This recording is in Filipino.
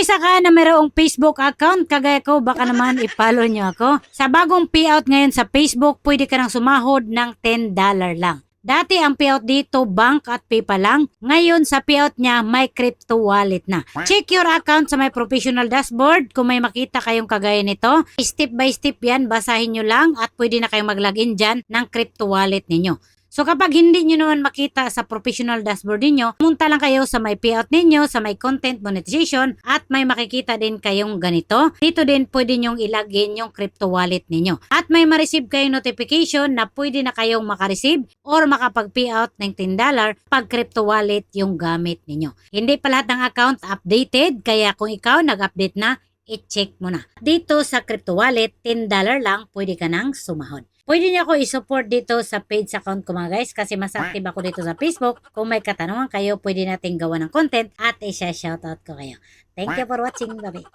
isa ka na mayroong Facebook account, kagaya ko, baka naman i-follow nyo ako. Sa bagong payout ngayon sa Facebook, pwede ka nang sumahod ng $10 lang. Dati ang payout dito, bank at PayPal lang. Ngayon sa payout niya, may crypto wallet na. Check your account sa my professional dashboard kung may makita kayong kagaya nito. Step by step yan, basahin nyo lang at pwede na kayong mag-login dyan ng crypto wallet ninyo. So kapag hindi nyo naman makita sa professional dashboard ninyo, pumunta lang kayo sa may payout ninyo, sa may content monetization at may makikita din kayong ganito. Dito din pwede nyong ilagin yung crypto wallet ninyo. At may ma-receive kayong notification na pwede na kayong makareceive or makapag-payout ng $10 pag crypto wallet yung gamit ninyo. Hindi pa lahat ng account updated, kaya kung ikaw nag-update na, i-check mo na. Dito sa crypto wallet, $10 lang pwede ka nang sumahod. Pwede niyo ako i-support dito sa page account ko mga guys kasi mas active ako dito sa Facebook. Kung may katanungan kayo, pwede nating gawa ng content at i-shoutout ko kayo. Thank you for watching. Bye-bye.